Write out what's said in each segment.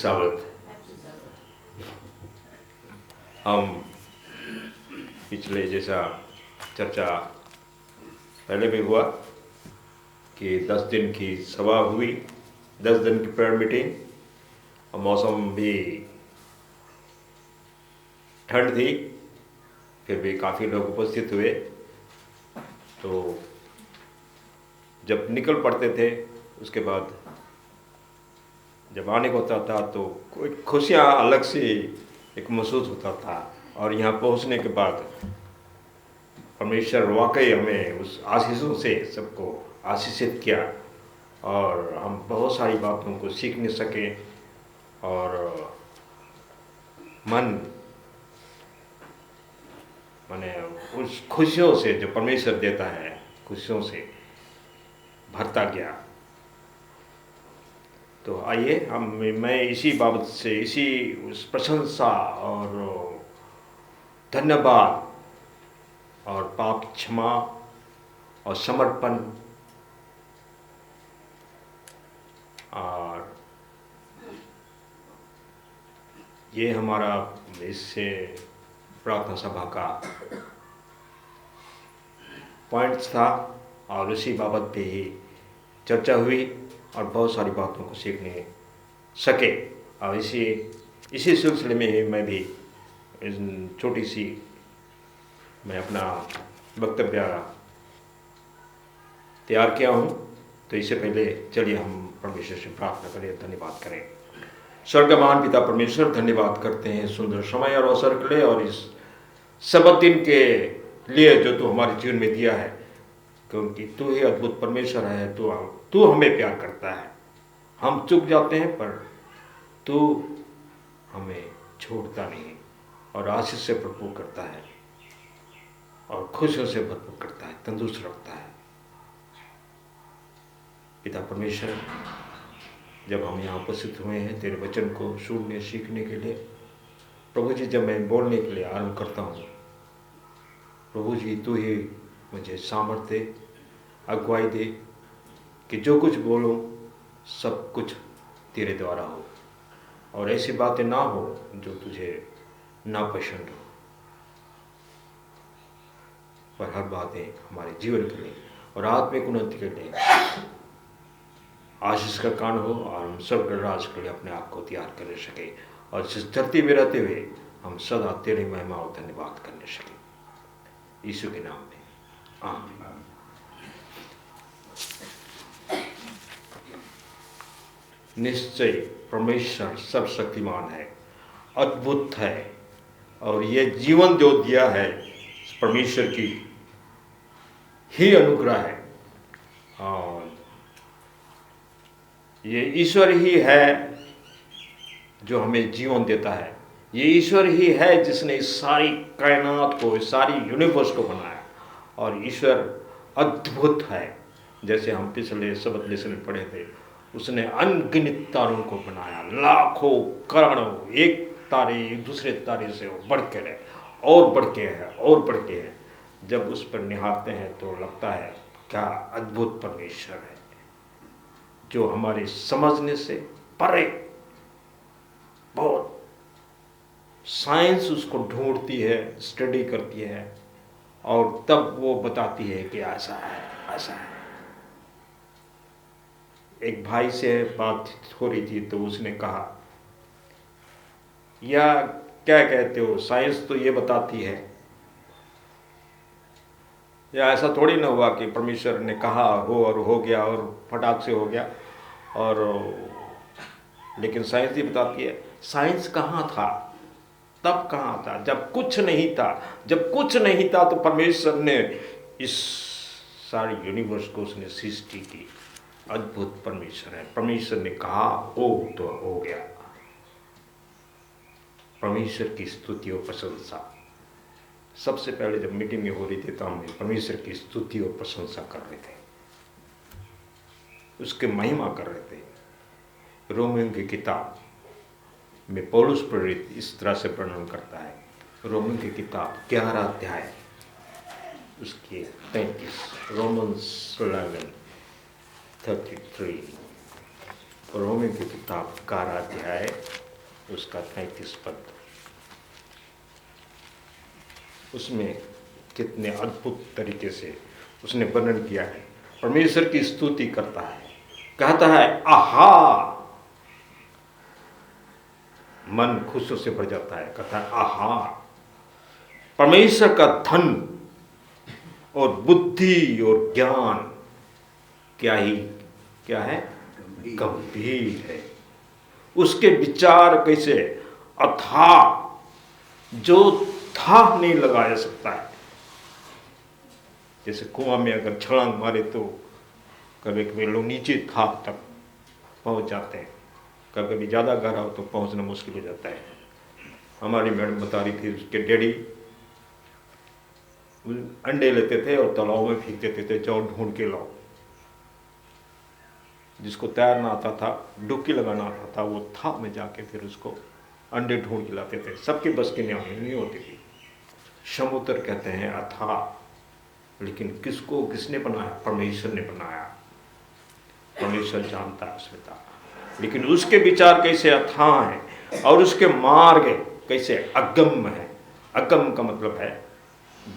साबत। हम पिछले जैसा चर्चा पहले भी हुआ कि 10 दिन की सभा हुई, 10 दिन की प्रेयर मीटिंग, और मौसम भी ठंड थी, फिर भी काफ़ी लोग उपस्थित हुए। तो जब निकल पड़ते थे उसके बाद जब आने को होता था तो कोई खुशियाँ अलग से एक महसूस होता था। और यहाँ पहुँचने के बाद परमेश्वर वाकई हमें उस आशीषों से सबको आशीषित किया और हम बहुत सारी बातों को सीखने सके और मन माने उस खुशियों से जो परमेश्वर देता है, खुशियों से भरता गया। तो आइए मैं इसी बाबत से, इसी उस प्रशंसा और धन्यवाद और पाप क्षमा और समर्पण और ये हमारा इससे प्रार्थना सभा का पॉइंट्स था और उसी बाबत पे ही चर्चा हुई और बहुत सारी बातों को सीखने सके। और इसी सिलसिले में ही मैं भी छोटी सी मैं अपना वक्तव्य तैयार किया हूँ। तो इससे पहले चलिए हम परमेश्वर से प्रार्थना करें, धन्यवाद करें। स्वर्गवान पिता परमेश्वर, धन्यवाद करते हैं सुंदर समय और अवसर के लिए और इस सबत दिन के लिए जो तू हमारे जीवन में दिया है, क्योंकि तू ही अद्भुत परमेश्वर है। तू हमें प्यार करता है। हम चूक जाते हैं पर तू हमें छोड़ता नहीं और आशीष से भरपूर करता है और खुशियों से भरपूर करता है, तंदुरुस्त रखता है। पिता परमेश्वर, जब हम यहाँ उपस्थित हुए हैं तेरे वचन को सुनने सीखने के लिए, प्रभु जी, जब मैं बोलने के लिए आरंभ करता हूँ, प्रभु जी तू ही मुझे सामर्थ्य अगुवाई दे कि जो कुछ बोलूँ सब कुछ तेरे द्वारा हो और ऐसी बातें ना हो जो तुझे नापसंद हो, पर हर बातें हमारे जीवन के लिए और आत्मिक उन्नति के लिए आशीष का कारण हो और हम स्वर्ग राज के लिए अपने आप को तैयार करने सके और इस धरती में रहते हुए हम सदा तेरी महिमा और धन्यवाद करने सके। यीशु के नाम में आमीन। निश्चय परमेश्वर सर्वशक्तिमान है, अद्भुत है और ये जीवन जो दिया है परमेश्वर की ही अनुग्रह है और ये ईश्वर ही है जो हमें जीवन देता है। ये ईश्वर ही है जिसने इस सारी कायनात को, इस सारी यूनिवर्स को बनाया और ईश्वर अद्भुत है। जैसे हम पिछले सबक लेसन में पढ़े थे, उसने अनगिनत तारों को बनाया, लाखों करोड़ों, एक तारे एक दूसरे तारे से बढ़ के रहे और बढ़ के है और बढ़ के है। जब उस पर निहारते हैं तो लगता है क्या अद्भुत परमेश्वर है जो हमारे समझने से परे, बहुत साइंस उसको ढूंढती है, स्टडी करती है और तब वो बताती है कि ऐसा है, ऐसा है। एक भाई से बात हो रही थी तो उसने कहा, या क्या कहते हो, साइंस तो ये बताती है, या ऐसा थोड़ी ना हुआ कि परमेश्वर ने कहा हो और हो गया और फटाक से हो गया। और लेकिन साइंस ही बताती है। साइंस कहाँ था तब, कहाँ था जब कुछ नहीं था। जब कुछ नहीं था तो परमेश्वर ने इस सारी यूनिवर्स को उसने सृष्टि की। अद्भुत परमेश्वर है। परमेश्वर ने कहा हो तो हो गया। परमेश्वर की स्तुति और प्रशंसा। सबसे पहले जब मीटिंग में हो रही थी तो हम परमेश्वर की स्तुति और प्रशंसा कर रहे थे, उसके महिमा कर रहे थे। रोमियों की किताब में पौलुस प्रेरित इस तरह से वर्णन करता है। रोमियों की किताब 11 अध्याय उसके 35, रोमन्स 11:33। रोमी की किताब 11 अध्याय उसका 33 पद, उसमें कितने अद्भुत तरीके से उसने वर्णन किया है। परमेश्वर की स्तुति करता है, कहता है आहा, मन खुशियों से भर जाता है, कहता है आहा, परमेश्वर का धन और बुद्धि और ज्ञान क्या है, गंभीर है। उसके विचार कैसे अथाह, जो था नहीं लगाया सकता है। जैसे कुआं में अगर छलांग मारे तो कभी कभी लोग नीचे था तक पहुंच जाते हैं, कभी कभी ज़्यादा गहरा हो तो पहुंचना मुश्किल हो जाता है। हमारी मैडम बता रही थी, उसके डैडी अंडे लेते थे और तालाब में फेंक देते थे, जाओ ढूंढ के लाओ। जिसको तैरना आता था, डुबकी लगाना आता था, वो था में जाके फिर उसको अंडे ढूंढ के लाते थे। सबके बस की नहीं होती थी। समुद्र कहते हैं अथाह, लेकिन किसने बनाया? परमेश्वर ने बनाया। परमेश्वर जानता है उसमें था, लेकिन उसके विचार कैसे अथाह हैं और उसके मार्ग कैसे अगम्य है। अगम्य का मतलब है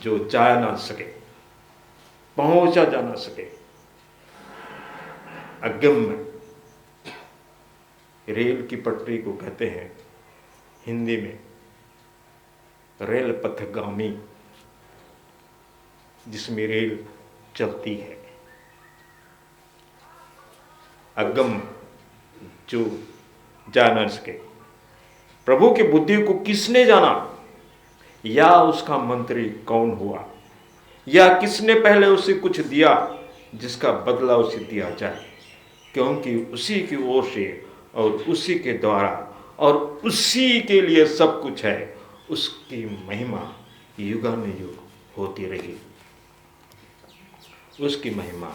जो जा ना सके, पहुंचा जा ना सके। अगम्य, रेल की पटरी को कहते हैं हिंदी में रेल पथगामी, जिसमें रेल चलती है। अगम, जो जा न सके। प्रभु की बुद्धि को किसने जाना? या उसका मंत्री कौन हुआ? या किसने पहले उसे कुछ दिया जिसका बदला उसे दिया जाए? क्योंकि उसी की ओर से और उसी के द्वारा और उसी के लिए सब कुछ है। उसकी महिमा युगानुयुग होती रही। उसकी महिमा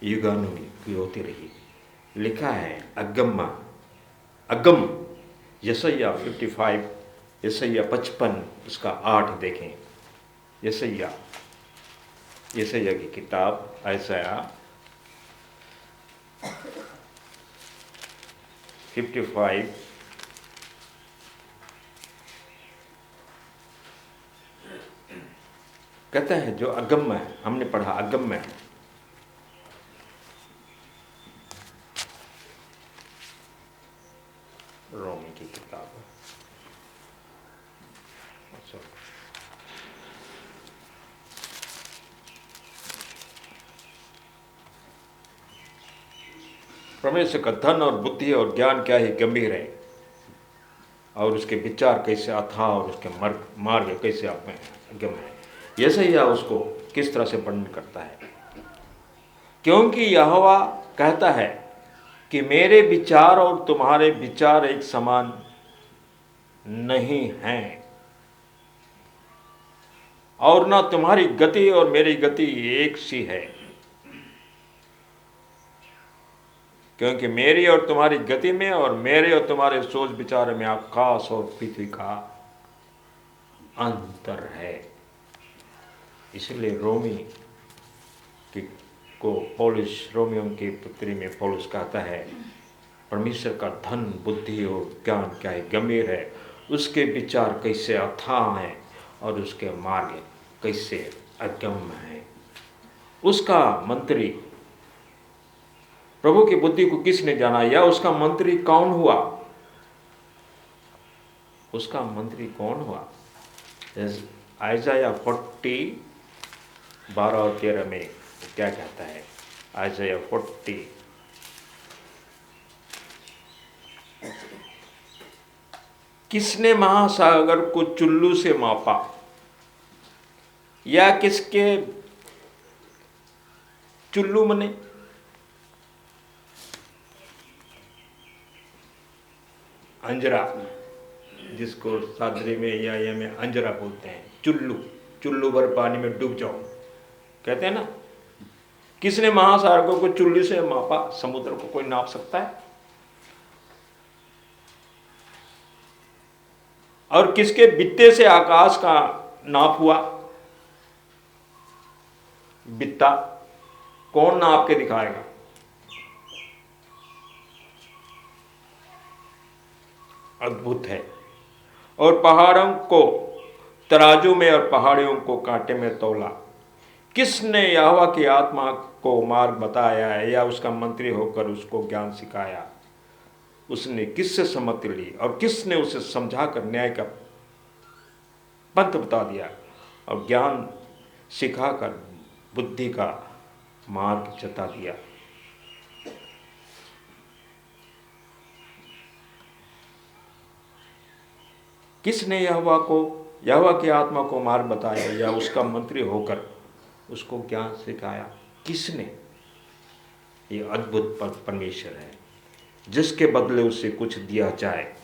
युगानुयुग होती रही। लिखा है अगम, यशायाह 55, यशायाह 55 उसका 8 देखें। यशायाह की किताब यशायाह 55 कहता है जो अगम्य है, हमने पढ़ा अगम्य है। रोमी की किताब परमेश्वर का धन और बुद्धि और ज्ञान क्या ही गंभीर है, और उसके विचार कैसे अथाह और उसके मार्ग कैसे अगम्य है। यशायाह उसको किस तरह से वर्णन करता है? क्योंकि यहोवा कहता है कि मेरे विचार और तुम्हारे विचार एक समान नहीं हैं, और ना तुम्हारी गति और मेरी गति एक सी है। क्योंकि मेरी और तुम्हारी गति में और मेरे और तुम्हारे सोच विचार में आकाश और पृथ्वी का अंतर है। इसलिए रोमियों की पत्री में पौलुस कहता है परमेश्वर का धन बुद्धि और ज्ञान क्या है, गंभीर है। उसके विचार कैसे अथाह हैं और उसके मार्ग कैसे अगम्य हैं। उसका मंत्री, प्रभु की बुद्धि को किसने जाना? या उसका मंत्री कौन हुआ? उसका मंत्री कौन हुआ? आयजाया 40 12 और 13 में क्या कहता है? आयजाया 40 किसने महासागर को चुल्लू से मापा, या किसके चुल्लू मने अंजरा, जिसको सादरी में या ये में अंजरा बोलते हैं। चुल्लू भर पानी में डूब जाओ, कहते हैं ना। किसने महासागरों को चुल्लू से मापा? समुद्र को कोई नाप सकता है? और किसके बित्ते से आकाश का नाप हुआ? बित्ता कौन नाप के दिखाएगा? अद्भुत है। और पहाड़ों को तराजू में और पहाड़ियों को कांटे में तौला। किसने यहोवा की आत्मा को मार्ग बताया है या उसका मंत्री होकर उसको ज्ञान सिखाया? उसने किससे सम्मति ली और किसने उसे समझाकर न्याय का पंथ बता दिया और ज्ञान सिखाकर बुद्धि का मार्ग जता दिया? किसने यहोवा की आत्मा को मार्ग बताया या उसका मंत्री होकर उसको ज्ञान सिखाया? किसने? ये अद्भुत परमेश्वर है जिसके बदले उसे कुछ दिया जाए।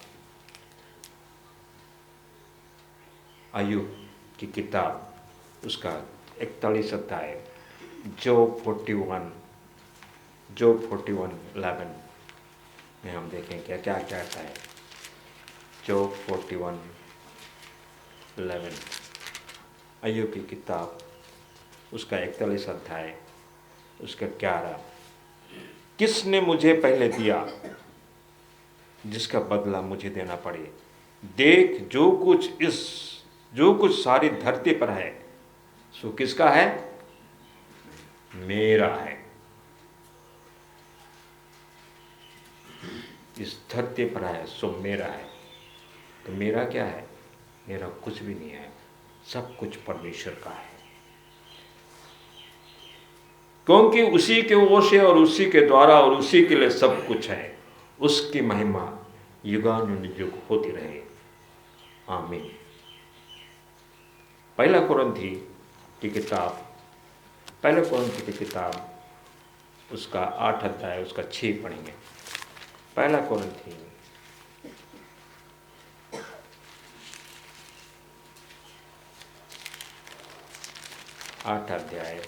अय्यूब की किताब उसका 41 अध्याय जॉब 41:11 में हम देखें क्या क्या कहता है। जॉब 41:11 अय्यूब की किताब उसका 41 अध्याय उसका 11। किसने मुझे पहले दिया जिसका बदला मुझे देना पड़े? देख जो कुछ सारी धरती पर है सो किसका है? मेरा है। इस धरती पर है सो मेरा है। तो मेरा क्या है? मेरा कुछ भी नहीं है, सब कुछ परमेश्वर का है। क्योंकि उसी के ओर से और उसी के द्वारा और उसी के लिए सब कुछ है। उसकी महिमा युगानुयुग होती रहे। आमीन। पहला कुरिन्थी की किताब उसका 8 अध्याय उसका 6 पढ़ेंगे। पहला कुरिन्थी 8 अध्याय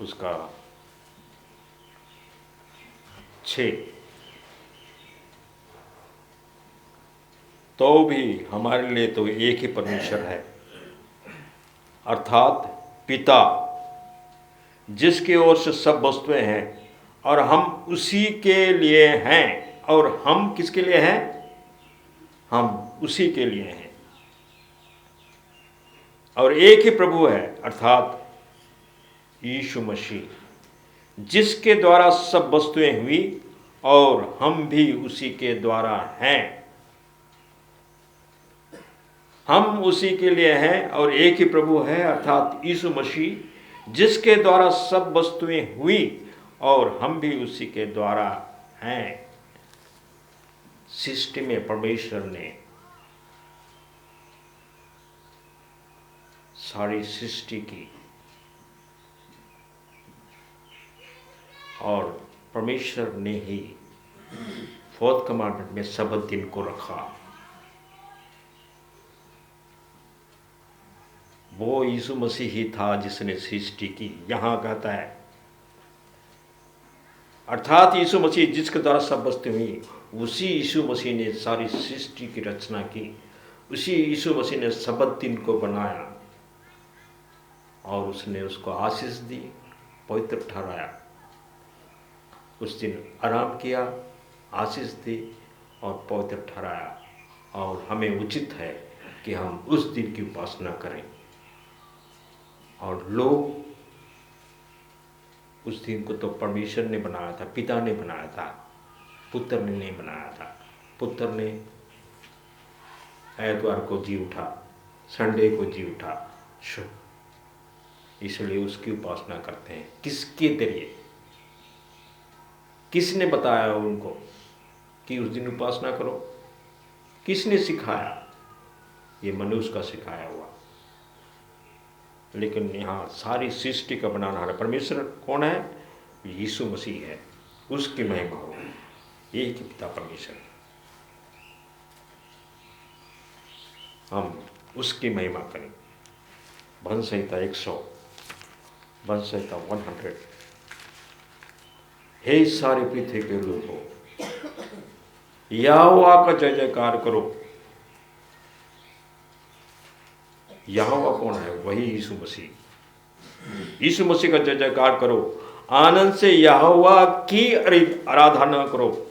उसका 6। तो भी हमारे लिए तो एक ही परमेश्वर है, अर्थात पिता, जिसकी ओर से सब वस्तुएं हैं और हम उसी के लिए हैं। और हम किसके लिए हैं? हम उसी के लिए हैं। और एक ही प्रभु है, अर्थात यीशु मसीह, जिसके द्वारा सब वस्तुएं हुई और हम भी उसी के द्वारा हैं। हम उसी के लिए हैं और एक ही प्रभु है, अर्थात यीशु मसीह, जिसके द्वारा सब वस्तुएं हुई और हम भी उसी के द्वारा हैं। सृष्टि में परमेश्वर ने सारी सृष्टि की और परमेश्वर ने ही 4th कमांडमेंट में सबत दिन को रखा। वो यीशु मसीह ही था जिसने सृष्टि की। यहां कहता है अर्थात यीशु मसीह जिसके द्वारा सब वस्तु हुई, उसी यीशु मसीह ने सारी सृष्टि की रचना की। उसी यीशु मसीह ने सबत दिन को बनाया और उसने उसको आशीष दी, पवित्र ठहराया। उस दिन आराम किया, आशीष दी और पवित्र ठहराया। और हमें उचित है कि हम उस दिन की उपासना करें। और लोग उस दिन को तो परमेश्वर ने बनाया था, पिता ने बनाया था, पुत्र ने नहीं बनाया था। पुत्र ने एतवार को जी उठा, संडे को जी उठा, इसलिए उसकी उपासना करते हैं। किसके जरिए? किसने बताया उनको कि उस दिन उपासना करो? किसने सिखाया? ये मनुष्य का सिखाया हुआ। लेकिन यहाँ सारी सृष्टि का बनाना है परमेश्वर कौन है? यीशु मसीह है। उसकी महिमा हो, एक ही पिता परमेश्वर। हम उसकी महिमा करें। भजन संहिता 100, भजन संहिता 100। हे सारी पृथ्वी के लोगों, यहोवा का जय जयकार करो। यहोवा कौन है? वही यीशु मसीह। यीशु मसीह का जय जयकार करो। आनंद से यहोवा की आराधना करो,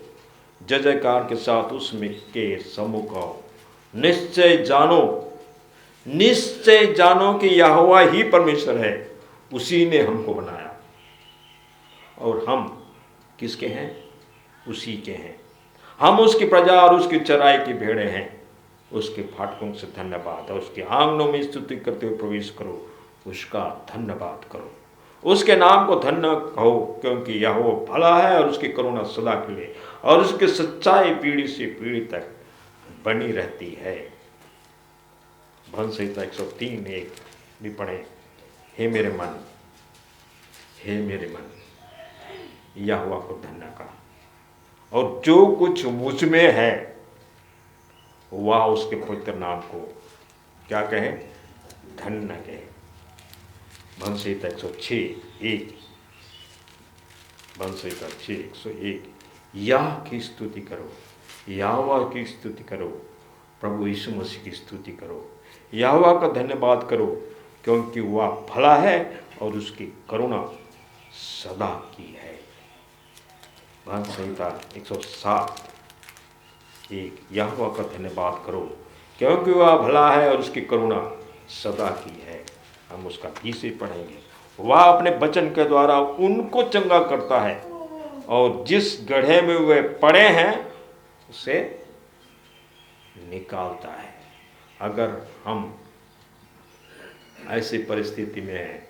जय जयकार के साथ उसमें के सम्मुख आओ। निश्चय जानो कि यहोवा ही परमेश्वर है, उसी ने हमको बनाया और हम किसके हैं? उसी के हैं। हम उसकी प्रजा और उसकी चराई की भेड़े हैं। उसके फाटकों से धन्यवाद और उसके आंगनों में स्तुति करते हुए प्रवेश करो, उसका धन्यवाद करो, उसके नाम को धन्य कहो, क्योंकि यहोवा भला है और उसकी करुणा सदा के लिए और उसकी सच्चाई पीढ़ी से पीढ़ी तक बनी रहती है। भजन संहिता 103:1 भी पढ़े। हे मेरे मन यहोवा को धन्य कर, और जो कुछ मुझ में है वह उसके पवित्र नाम को क्या कहे? धन्य कहे। भजन संहिता 106:1, भजन संहिता 106:1, याह की स्तुति करो, यहोवा की स्तुति करो, प्रभु यीशु मसीह की स्तुति करो, यहोवा का धन्यवाद करो, क्योंकि वह भला है और उसकी करुणा सदा की है। भजन संहिता 107:1, यहोवा का धन्यवाद करो, क्योंकि वह भला है और उसकी करुणा सदा की है। हम उसका 20 पढ़ेंगे। वह अपने वचन के द्वारा उनको चंगा करता है और जिस गड्ढे में वे पड़े हैं उसे निकालता है। अगर हम ऐसी परिस्थिति में हैं,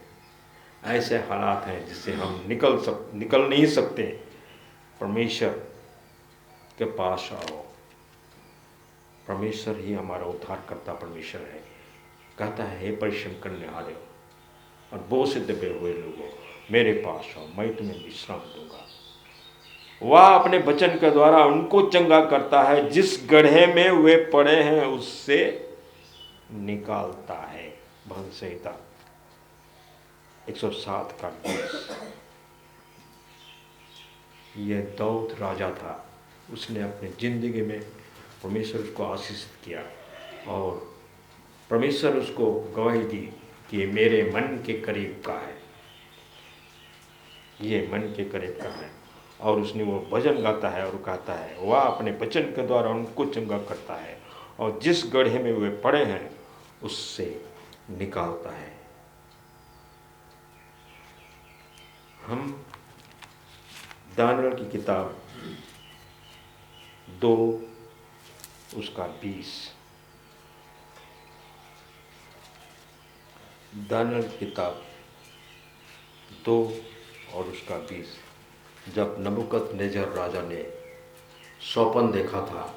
ऐसे हालात हैं जिससे हम निकल नहीं सकते, परमेश्वर के पास आओ। परमेश्वर ही हमारा उद्धार करता परमेश्वर है। कहता है, हे परिश्रम करने वाले और बोझ से दबे हुए लोगों, मेरे पास आओ, मैं तुम्हें विश्राम दूंगा। वह अपने वचन के द्वारा उनको चंगा करता है, जिस गड्ढे में वे पड़े हैं उससे निकालता है। भजन संहिता 107:20। यह दाऊद राजा था, उसने अपनी जिंदगी में परमेश्वर को आशीषित किया और परमेश्वर उसको गवाही दी कि ये मेरे मन के करीब का है, ये मन के करीब का है। और उसने वो भजन गाता है और कहता है, वह अपने वचन के द्वारा उनको चंगा करता है और जिस गड्ढे में वे पड़े हैं उससे निकालता है। हम दानिएल की किताब 2:20, दानिएल की किताब 2:20, जब नबूकदनेस्सर राजा ने स्वप्न देखा था,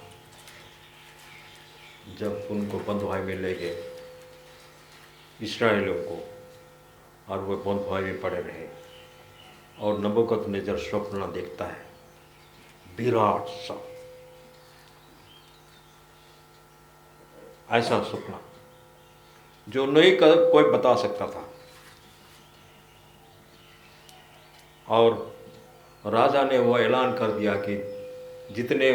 जब उनको बंधुआई में ले गए इस्राएलियों को और वे बंधुआई में पड़े रहे, और नबूकदनेस्सर स्वप्न देखता है विराट सा, ऐसा सपना जो नहीं कोई बता सकता था। और राजा ने वह ऐलान कर दिया कि जितने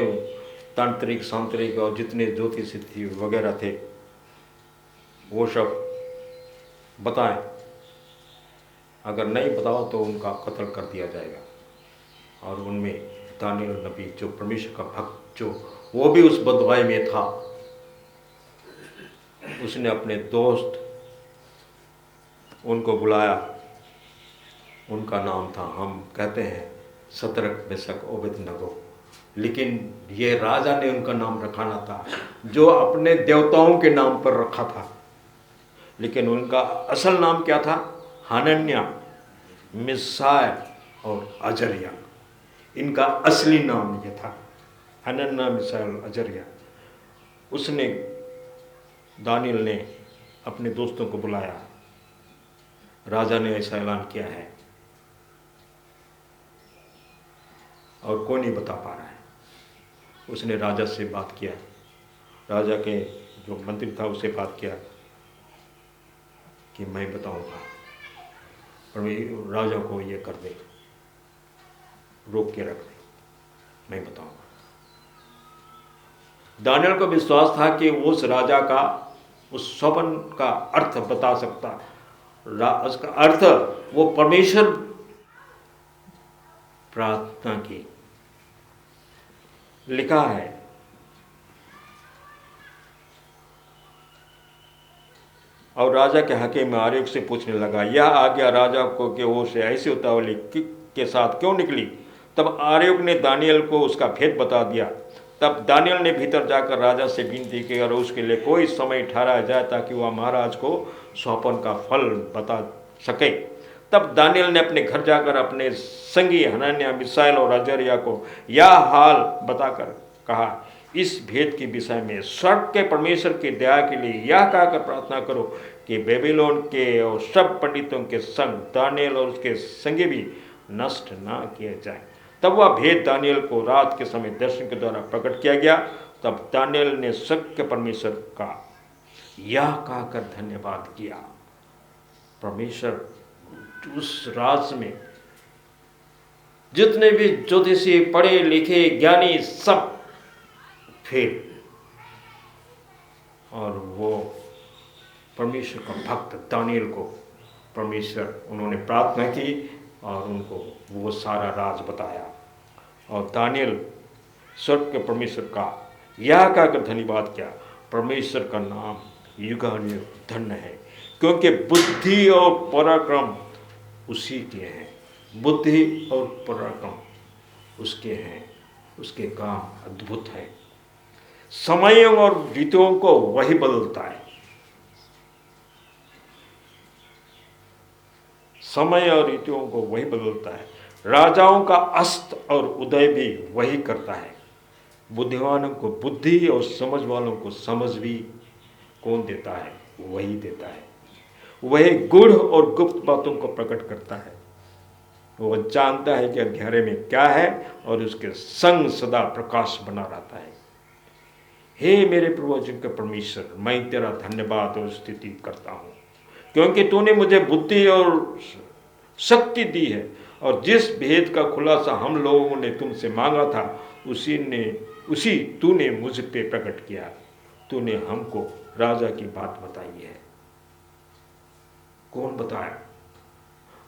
तांत्रिक सांत्रिक और जितने ज्योतिषी वगैरह थे वो सब बताएं, अगर नहीं बताओ तो उनका कत्ल कर दिया जाएगा। और उनमें दानिएल नबी जो परमेश्वर का भक्त, जो वो भी उस बंधुआई में था, उसने अपने दोस्त उनको बुलाया। उनका नाम था, हम कहते हैं शद्रक मेशक अबेदनगो, लेकिन ये राजा ने उनका नाम रखाना था जो अपने देवताओं के नाम पर रखा था, लेकिन उनका असल नाम क्या था? हनन्याह, मिसाएल और अजर्या। इनका असली नाम ये था, हनन्याह, मिसाएल, अजर्या। उसने दानिएल ने अपने दोस्तों को बुलाया, राजा ने ऐसा ऐलान किया है और कोई नहीं बता पा रहा है। उसने राजा से बात किया, राजा के जो मंत्री था उससे बात किया कि मैं बताऊंगा, पर राजा को ये कर दे, रोक के रख दे, मैं बताऊंगा। दानिएल को विश्वास था कि उस राजा का उस स्वप्न का अर्थ बता सकता, उसका अर्थ वो परमेश्वर प्रार्थना की। लिखा है, और राजा के हकीम आर्योक से पूछने लगा, यह आज्ञा राजा को के ओर से ऐसी उतावली के साथ क्यों निकली? तब आर्योक ने दानियल को उसका भेद बता दिया। तब दानियल ने भीतर जाकर राजा से विनती की और उसके लिए कोई समय ठहराया जाए ताकि वह महाराज को स्वप्न का फल बता सके। तब दानियल ने अपने घर जाकर अपने संगी हनन्याह, मिसाएल और अजर्या को यह हाल बताकर कहा, इस भेद के विषय में स्वर्ग के परमेश्वर की दया के लिए यह कहकर प्रार्थना करो कि बेबीलोन के और सब पंडितों के संग दानियल और उसके संगी भी नष्ट ना किए जाएं। तब वह भेद दानियल को रात के समय दर्शन के द्वारा प्रकट किया गया। तब दानियल ने स्वर्ग के परमेश्वर का यह कहकर धन्यवाद किया। परमेश्वर उस राज में जितने भी ज्योतिषी, पढ़े लिखे, ज्ञानी, सब फेल, और वो परमेश्वर का भक्त दानियल को परमेश्वर, उन्होंने प्रार्थना की और उनको वो सारा राज बताया। और दानियल स्वर्ग के परमेश्वर का यह कहकर धन्यवाद किया, परमेश्वर का नाम युगानुयुग धन्य है, क्योंकि बुद्धि और पराक्रम उसी के हैं। बुद्धि और पराक्रम उसके हैं, उसके काम अद्भुत है। समयों और ऋतुओं को वही बदलता है। समय और ऋतुओं को वही बदलता है। राजाओं का अस्त और उदय भी वही करता है। बुद्धिमानों को बुद्धि और समझ वालों को समझ भी कौन देता है? वही देता है। वही गूढ़ और गुप्त बातों को प्रकट करता है। वह जानता है कि अंधेरे में क्या है और उसके संग सदा प्रकाश बना रहता है। हे मेरे पूर्वजों के परमेश्वर, मैं तेरा धन्यवाद और स्तुति करता हूँ, क्योंकि तूने मुझे बुद्धि और शक्ति दी है, और जिस भेद का खुलासा हम लोगों ने तुमसे मांगा था उसी तूने मुझ पे प्रकट किया। तूने हमको राजा की बात बताई है। कौन बताया?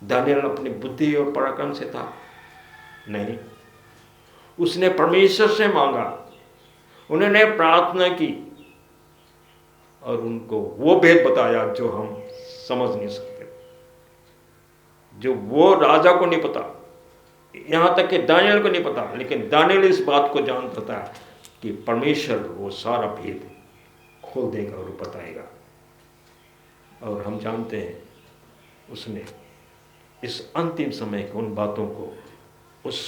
दानियल अपनी बुद्धि और पराक्रम से था? नहीं, उसने परमेश्वर से मांगा, उन्होंने प्रार्थना की और उनको वो भेद बताया जो हम समझ नहीं सकते, जो वो राजा को नहीं पता, यहाँ तक कि दानियल को नहीं पता। लेकिन दानियल इस बात को जानता था कि परमेश्वर वो सारा भेद खोल देगा और बताएगा। और हम जानते हैं उसने इस अंतिम समय की उन बातों को उस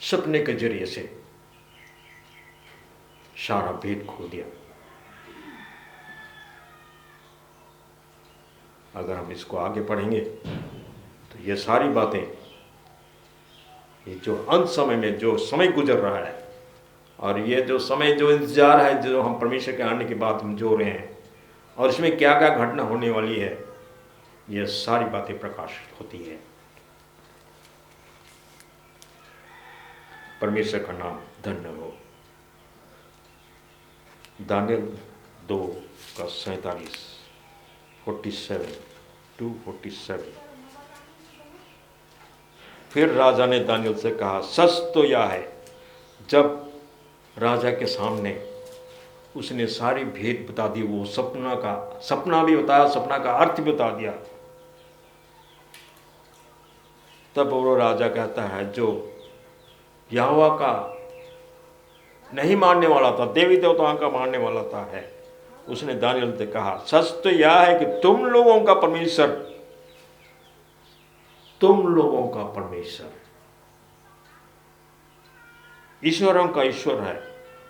सपने के जरिए से सारा भेद खोल दिया। अगर हम इसको आगे पढ़ेंगे तो ये सारी बातें, ये जो अंत समय में जो समय गुजर रहा है और ये जो समय जो इंतजार है, जो हम परमेश्वर के आने के बाद हम जो रहे हैं और इसमें क्या क्या घटना होने वाली है, ये सारी बातें प्रकाशित होती है। परमेश्वर का नाम धन्य हो। दानियल 2:47 47 फिर राजा ने दानियल से कहा, सच तो यह है। जब राजा के सामने उसने सारी भेद बता दी, वो सपना भी बताया, सपना का अर्थ भी बता दिया, तब वो राजा कहता है, जो यहोवा का नहीं मानने वाला था, देवी देवताओं का मानने वाला था है, उसने दानियल से कहा, सच तो यह है कि तुम लोगों का परमेश्वर ईश्वरों का ईश्वर है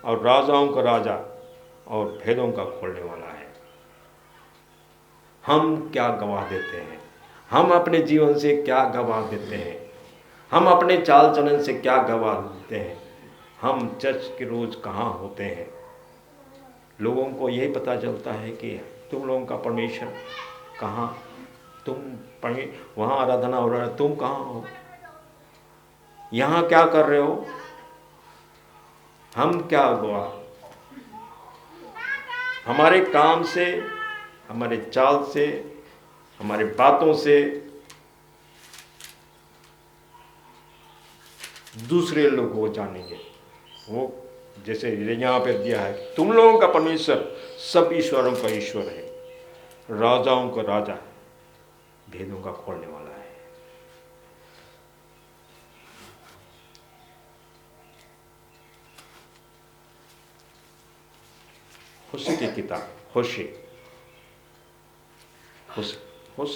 और राजाओं का राजा और भेदों का खोलने वाला है। हम क्या गवाह देते हैं? हम अपने जीवन से क्या गवाह देते हैं? हम अपने चाल चलन से क्या गवाह देते हैं? हम चर्च के रोज कहाँ होते हैं? लोगों को यही पता चलता है कि तुम लोगों का परमेश्वर कहाँ, वहाँ आराधना हो रहा है, तुम कहाँ हो, यहाँ क्या कर रहे हो? हम क्या गवाह? हमारे काम से, हमारे चाल से, हमारे बातों से दूसरे लोगों को जानेंगे। वो जैसे यहाँ पे दिया है, तुम लोगों का परमेश्वर सब ईश्वरों का ईश्वर है, राजाओं का राजा है, भेदों का खोलने वाला है। होशे की किताब, होशे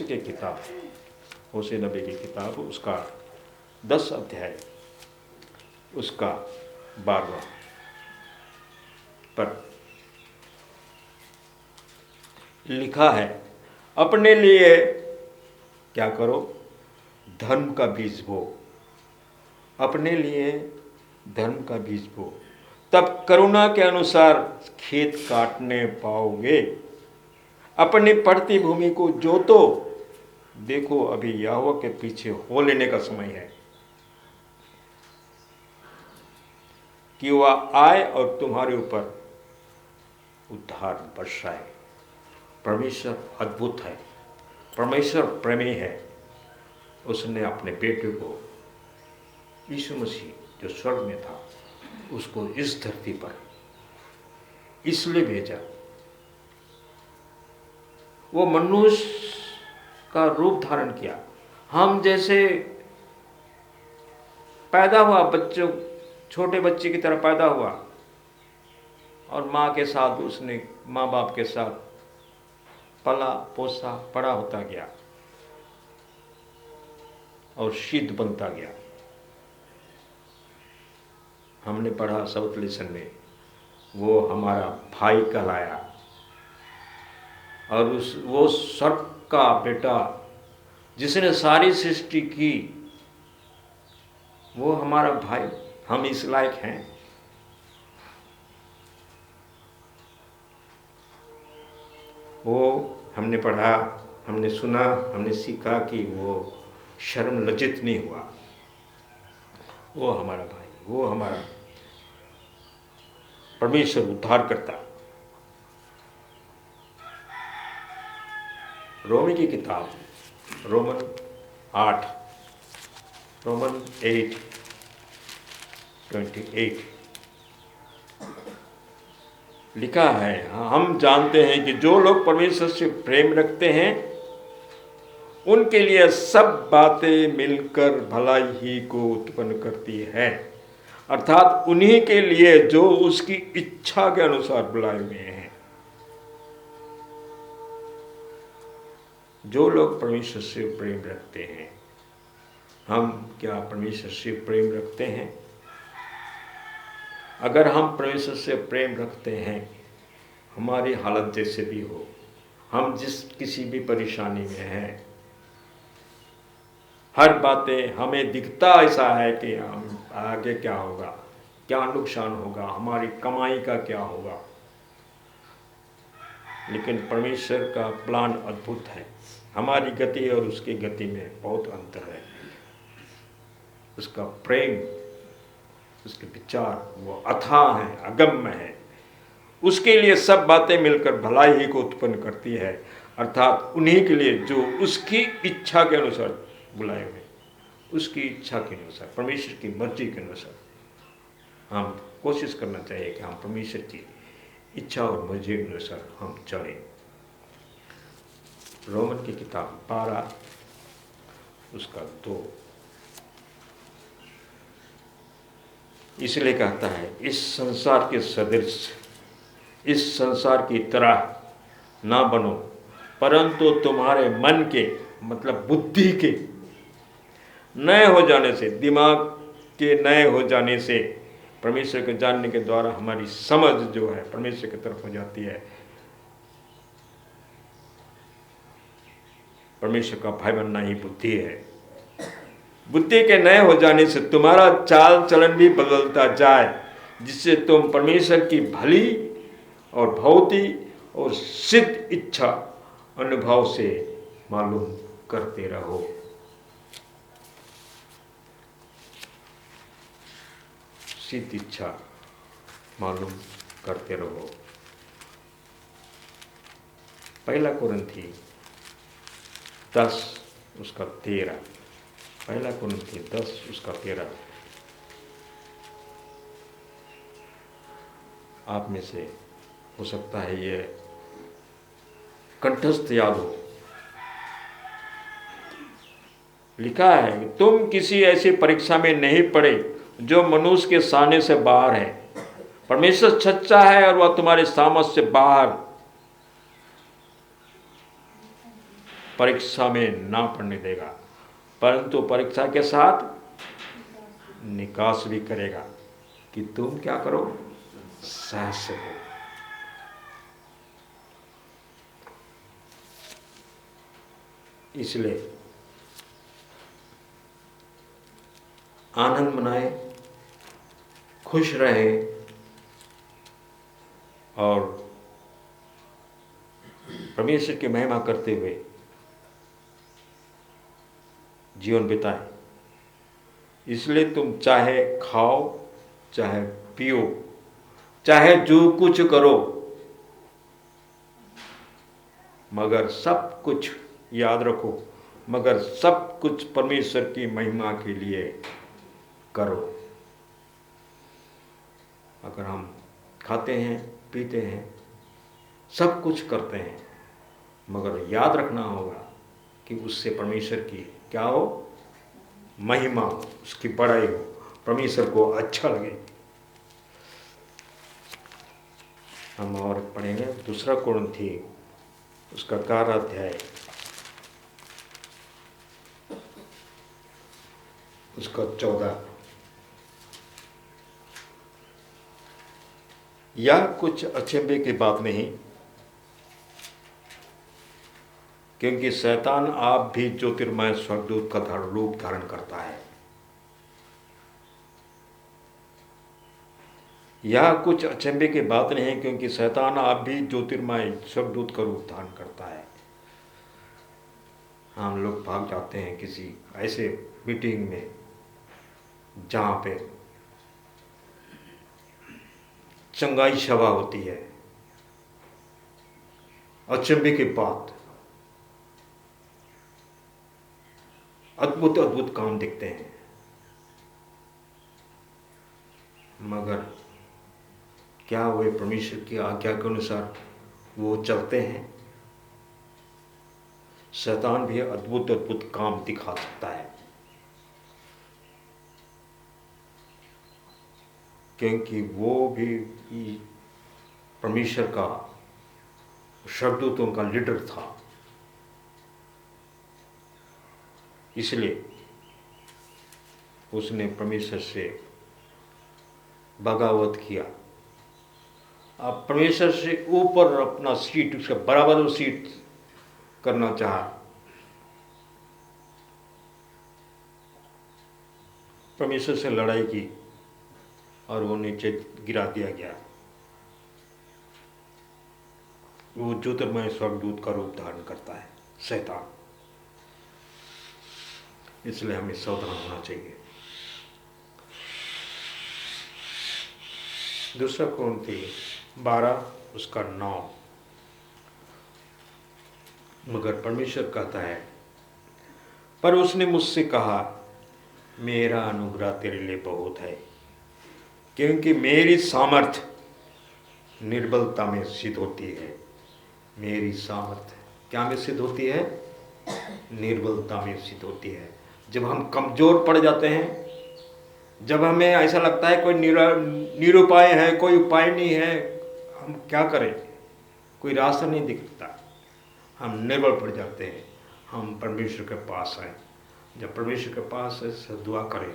की किताब, होशे नबी की किताब, उसका 10 अध्याय, उसका 12वां पर लिखा है, अपने लिए क्या करो, धर्म का बीज बो, अपने लिए धर्म का बीज बो, तब करुणा के अनुसार खेत काटने पाओगे। अपनी पड़ती भूमि को जोतो, देखो अभी यहोवा के पीछे हो लेने का समय है कि वह आए और तुम्हारे ऊपर उद्धार बरसाए। परमेश्वर अद्भुत है, परमेश्वर प्रेमी है। उसने अपने बेटे को, यीशु मसीह जो स्वर्ग में था, उसको इस धरती पर इसलिए भेजा, वो मनुष्य का रूप धारण किया। हम जैसे पैदा हुआ, बच्चों, छोटे बच्चे की तरह पैदा हुआ, और माँ के साथ उसने, माँ बाप के साथ पला पोसा बड़ा होता गया और सिद्ध बनता गया। हमने पढ़ा साउथ लेसन में, वो हमारा भाई कहलाया, और वो स्वर्ग का बेटा जिसने सारी सृष्टि की, वो हमारा भाई। हम इस लायक हैं। वो हमने पढ़ा, हमने सुना, हमने सीखा कि वो शर्म लज्जित नहीं हुआ। वो हमारा भाई, वो हमारा परमेश्वर उद्धार करता। रोमी की किताब, रोमन 8:28 लिखा है, हम जानते हैं कि जो लोग परमेश्वर से प्रेम रखते हैं उनके लिए सब बातें मिलकर भलाई ही को उत्पन्न करती है, अर्थात उन्हीं के लिए जो उसकी इच्छा के अनुसार बुलाए हुए हैं। जो लोग परमेश्वर से प्रेम रखते हैं, हम क्या परमेश्वर से प्रेम रखते हैं? अगर हम परमेश्वर से प्रेम रखते हैं, हमारी हालत जैसे भी हो, हम जिस किसी भी परेशानी में हैं, हर बातें हमें दिखता ऐसा है कि हम आगे क्या होगा, क्या नुकसान होगा, हमारी कमाई का क्या होगा, लेकिन परमेश्वर का प्लान अद्भुत है। हमारी गति और उसकी गति में बहुत अंतर है। उसका प्रेम, उसके विचार वो अथाह है, अगम्य है। उसके लिए सब बातें मिलकर भलाई ही को उत्पन्न करती है, अर्थात उन्हीं के लिए जो उसकी इच्छा के अनुसार बुलाए हुए, उसकी इच्छा के अनुसार, परमेश्वर की मर्जी के अनुसार हम कोशिश करना चाहिए कि हम परमेश्वर की इच्छा और मर्जी के अनुसार हम चलें। रोमन की किताब 12 उसका 2 इसलिए कहता है, इस संसार के सदृश, इस संसार की तरह ना बनो, परंतु तुम्हारे मन के, मतलब बुद्धि के नए हो जाने से, दिमाग के नए हो जाने से, परमेश्वर के जानने के द्वारा हमारी समझ जो है परमेश्वर की तरफ हो जाती है। परमेश्वर का भाई बनना ही बुद्धि है। बुद्धि के नए हो जाने से तुम्हारा चाल चलन भी बदलता जाए, जिससे तुम परमेश्वर की भली और भौतिक और सिद्ध इच्छा अनुभव से मालूम करते रहो। सिद्ध इच्छा मालूम करते रहो। पहला कुरिन्थी 10 उसका 13, पहला कुरिन्थी 10 उसका 13, आप में से हो सकता है ये कंठस्थ याद हो। लिखा है कि तुम किसी ऐसी परीक्षा में नहीं पड़े जो मनुष्य के सहने से बाहर है। परमेश्वर सच्चा है और वह तुम्हारे सामर्थ से बाहर परीक्षा में ना पड़ने देगा, परंतु परीक्षा के साथ निकास भी करेगा कि तुम क्या करो, सह सको। इसलिए आनंद मनाए, खुश रहे और परमेश्वर की महिमा करते हुए जीवन बिताए। इसलिए तुम चाहे खाओ, चाहे पियो, चाहे जो कुछ करो, मगर सब कुछ याद रखो, मगर सब कुछ परमेश्वर की महिमा के लिए करो। अगर हम खाते हैं, पीते हैं, सब कुछ करते हैं, मगर याद रखना होगा कि उससे परमेश्वर की क्या हो, महिमा हो, उसकी बड़ाई हो, परमेश्वर को अच्छा लगे। हम और पढ़ेंगे 2 कुरिन्थी उसका 4 अध्याय उसका 14। यह कुछ अचंभे की बात नहीं, क्योंकि शैतान आप भी ज्योतिर्मय स्वर्गदूत का रूप धारण करता है। यह कुछ अचंभे की बात नहीं, क्योंकि शैतान आप भी ज्योतिर्मय स्वर्गदूत का रूप धारण करता है। हम लोग भाग जाते हैं किसी ऐसे मीटिंग में जहाँ पे चंगाई सभा होती है, अचंभे की बात, अद्भुत अद्भुत काम दिखते हैं, मगर क्या वे परमेश्वर की आज्ञा के अनुसार वो चलते हैं? शैतान भी अद्भुत अद्भुत काम दिखा सकता है, क्योंकि वो भी परमेश्वर का स्वर्गदूतों का लीडर था। इसलिए उसने परमेश्वर से बगावत किया। अब परमेश्वर से ऊपर अपना सीट, उसका बराबर सीट करना चाहा। परमेश्वर से लड़ाई की और वो नीचे गिरा दिया गया। वो ज्योतिर्मय स्वर्गदूत का रूप धारण करता है शैतान। इसलिए हमें सावधान होना चाहिए। 2 कुरिन्थी 12 उसका 9। मगर परमेश्वर कहता है, पर उसने मुझसे कहा, मेरा अनुग्रह तेरे लिए बहुत है, क्योंकि मेरी सामर्थ निर्बलता में सिद्ध होती है। मेरी सामर्थ क्या में सिद्ध होती है? निर्बलता में सिद्ध होती है। जब हम कमजोर पड़ जाते हैं, जब हमें ऐसा लगता है कोई निरुपाय है, कोई उपाय नहीं है, हम क्या करें, कोई रास्ता नहीं दिखता, हम निर्बल पड़ जाते हैं, हम परमेश्वर के पास आए। जब परमेश्वर के पास ऐसे दुआ करें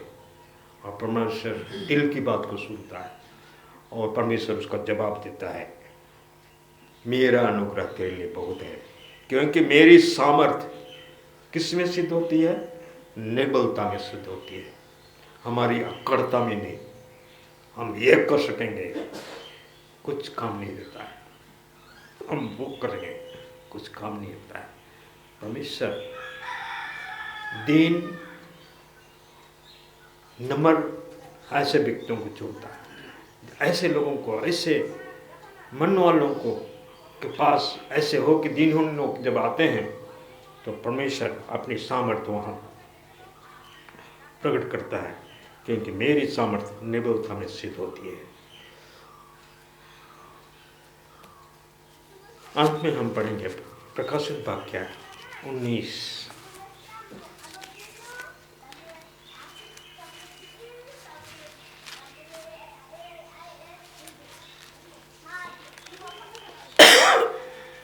और परमेश्वर दिल की बात को सुनता है और परमेश्वर उसका जवाब देता है, मेरा अनुग्रह तेरे लिए बहुत है, क्योंकि मेरी सामर्थ किस में सिद्ध होती है? निर्बलता में सिद्ध होती है, हमारी अकड़ता में नहीं। हम ये कर सकेंगे, कुछ काम नहीं देता है, हम वो करेंगे, कुछ काम नहीं होता है। परमेश्वर दीन नम्र ऐसे व्यक्तियों को चुनता है, ऐसे लोगों को, ऐसे मन वालों को के पास ऐसे हो कि दीनहीन लोग जब आते हैं तो परमेश्वर अपनी सामर्थ्य वहाँ प्रकट करता है, क्योंकि मेरी सामर्थ्य निर्बलता में सिद्ध होती है। अंत में हम पढ़ेंगे प्रकाशित वाक्य 19।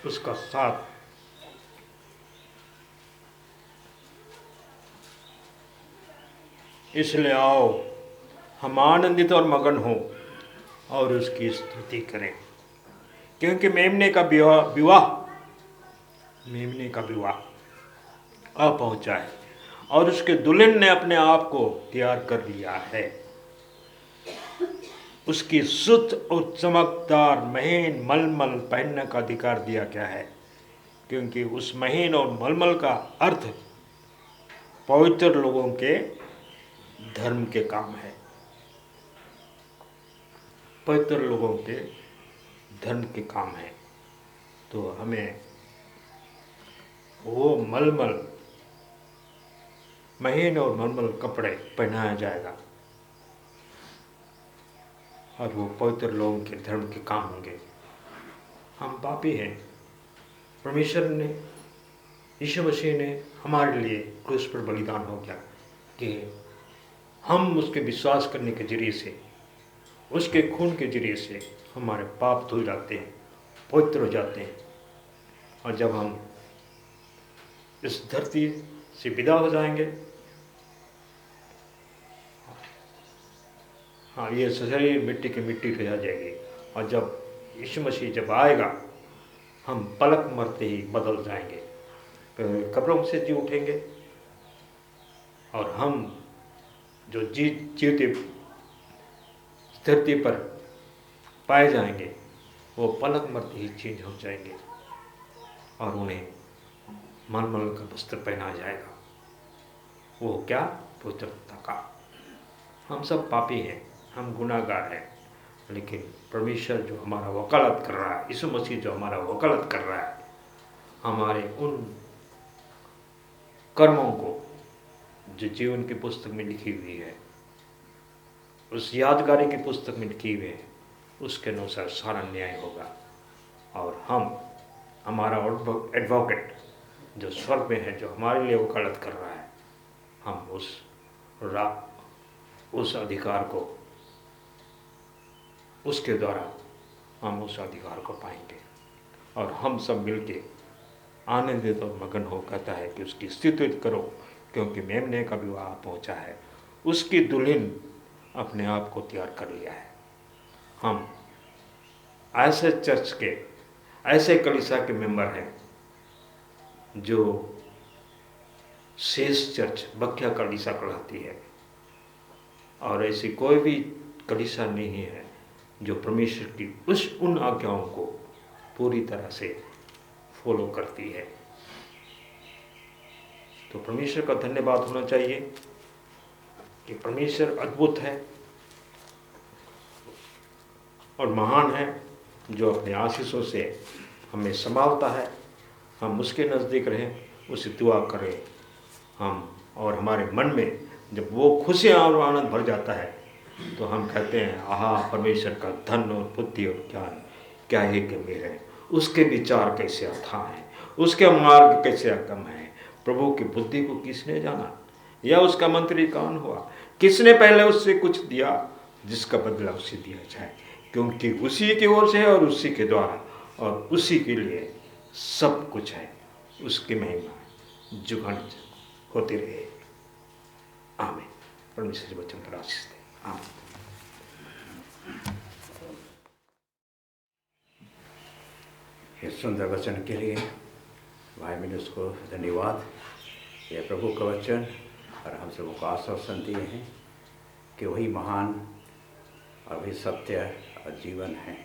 उसका 7। इसलिए आओ हम आनंदित और मगन हों और उसकी स्तुति करें, क्योंकि मेमने का विवाह आ पहुंचा है और उसके दुल्हन ने अपने आप को तैयार कर लिया है। उसकी शुद्ध और चमकदार महीन मलमल पहनने का अधिकार दिया गया है, क्योंकि उस महीन और मलमल का अर्थ पवित्र लोगों के धर्म के काम है। पवित्र लोगों के धर्म के काम है। तो हमें वो मलमल महीन और मलमल कपड़े पहनाया जाएगा और वो पवित्र लोगों के धर्म के काम होंगे। हम पापी हैं। परमेश्वर ने, यीशु मसीह ने हमारे लिए क्रूस पर बलिदान हो गया कि हम उसके विश्वास करने के जरिए से, उसके खून के जरिए से हमारे पाप धुल जाते हैं, पवित्र हो जाते हैं। और जब हम इस धरती से विदा हो जाएंगे, हाँ, ये शरीर मिट्टी की मिट्टी रह जाएगी। और जब यीशु मसीह जब आएगा, हम पलक मरते ही बदल जाएंगे, कब्रों से जी उठेंगे और हम जो जीते धरती पर पाए जाएंगे, वो पलक मरते ही चेंज हो जाएंगे और उन्हें मलमल का वस्त्र पहनाया जाएगा। वो क्या? पवित्रता का। हम सब पापी हैं, हम गुनाहगार हैं, लेकिन परमेश्वर जो हमारा वकालत कर रहा है, यीशु मसीह जो हमारा वकालत कर रहा है, हमारे उन कर्मों को जो जीवन की पुस्तक में लिखी हुई है, उस यादगारी की पुस्तक में लिखी हुई है, उसके अनुसार सारा न्याय होगा। और हमारा एडवोकेट जो स्वर्ग में है, जो हमारे लिए वकालत कर रहा है, हम उस अधिकार को, उसके द्वारा हम उस अधिकार को पाएंगे। और हम सब मिलके आनंदित और मगन हो कहता है कि उसकी स्तुति करो, क्योंकि मेमने का विवाह पहुंचा है, उसकी दुल्हन अपने आप को तैयार कर लिया है। हम ऐसे चर्च के, ऐसे कलीसिया के मेंबर हैं जो शेष चर्च बख्या कलीसिया कहलाती है, और ऐसी कोई भी कलीसिया नहीं है जो परमेश्वर की उन आज्ञाओं को पूरी तरह से फॉलो करती है। तो परमेश्वर का धन्यवाद होना चाहिए कि परमेश्वर अद्भुत है और महान है, जो अपने आशीषों से हमें संभालता है। हम उसके नज़दीक रहें, उसे दुआ करें। हम और हमारे मन में जब वो खुशियाँ और आनंद भर जाता है, तो हम कहते हैं, आहा, परमेश्वर का धन और बुद्धि और ज्ञान क्या ही गंभीर है, उसके विचार कैसे अथाह हैं, उसके मार्ग कैसे अगम है। प्रभु की बुद्धि को किसने जाना, या उसका मंत्री कौन हुआ? किसने पहले उससे कुछ दिया जिसका बदला उसे दिया जाए, क्योंकि उसी की ओर से है और उसी के द्वारा और उसी के लिए सब कुछ है। उसकी महिमा जुगन होती रहे। आमीन। परमेश्वर के वचन पर आशीष दे। आमीन। ये सुंदर वचन के लिए भाई मिनस को धन्यवाद। ये प्रभु का वचन और हम सबों को आश्वासन दिए हैं कि वही महान और वही सत्य और जीवन है।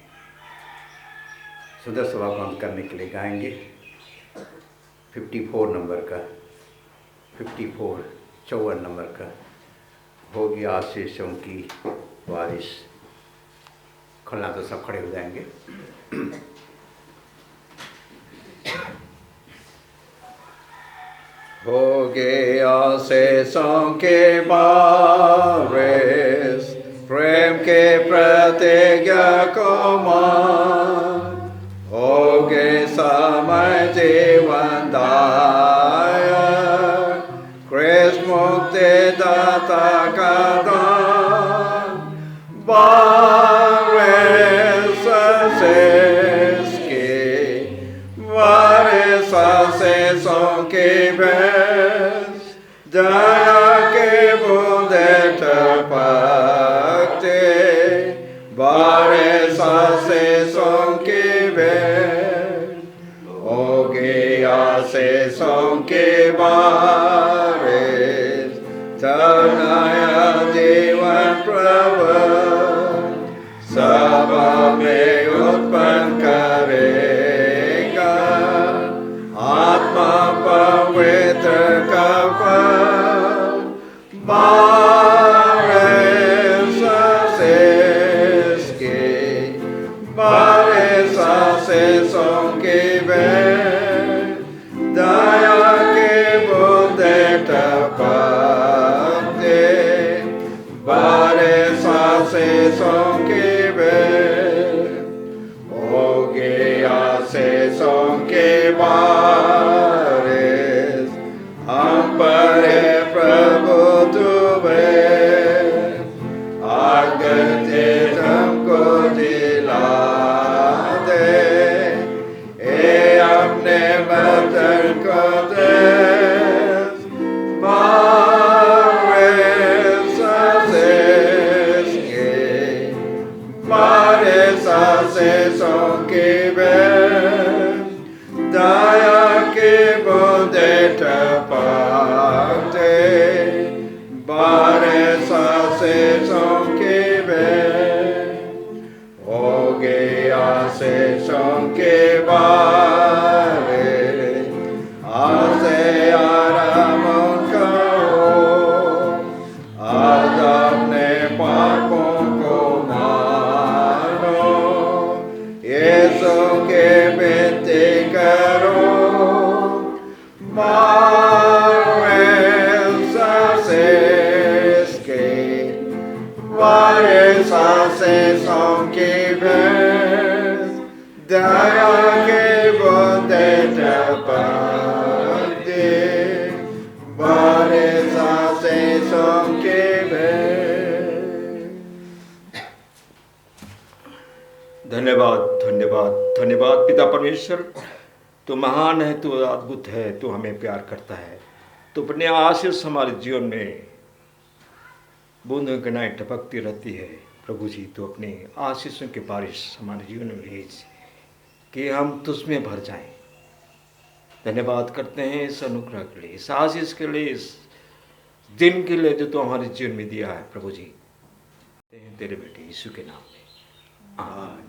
सुंदर सभा को हम करने के लिए गाएंगे 54 नंबर का, 54 नंबर का, होगी आशीषों की बारिश। खुलना तो सब खड़े हो जाएंगे। होगे आशीषों के बारिश, प्रेम के प्रतिज्ञा को मान, होगे दया के बूंदे टपकते बारिश से सोंके भेंट हो गया से सोंके बारिश नया जीवन प्रभु सब में उत्पन्न करेगा आत्मा पवित्र का फल बारिश से इसके बारिश से सोंके भेंट दया के बूंदे टपकते बारिश से सोंके भेंट हो गया से सोंके बारिश हम पर है प्रभु तुम्हें आगते हमको दिला दे ए अपने वतन को दे बारिश से सोंके भेंट दया के बूंदे टपकते बारिश से सोंके भेंट हो गया से सोंके बारिश आसे आराम करो आज अपने पापों को मानो यीशु के बेटे करो बारिश से सोंके भेंट दया के बूंदे टपकते बारिश से सोंके भेंट। धन्यवाद धन्यवाद धन्यवाद पिता परमेश्वर, तू महान है, तू अद्भुत है, तू हमें प्यार करता है। तो अपने आशीष हमारे जीवन में बूंदों की नाई टपकती रहती है। प्रभु जी, तो अपने आशीषों की बारिश हमारे जीवन में भेज कि हम तुझमें भर जाएं। धन्यवाद करते हैं इस अनुग्रह के लिए, इस आशीष के लिए, इस दिन के लिए जो तू हमारे जीवन में दिया है। प्रभु जी, तेरे बेटे यीशु के नाम में आमीन।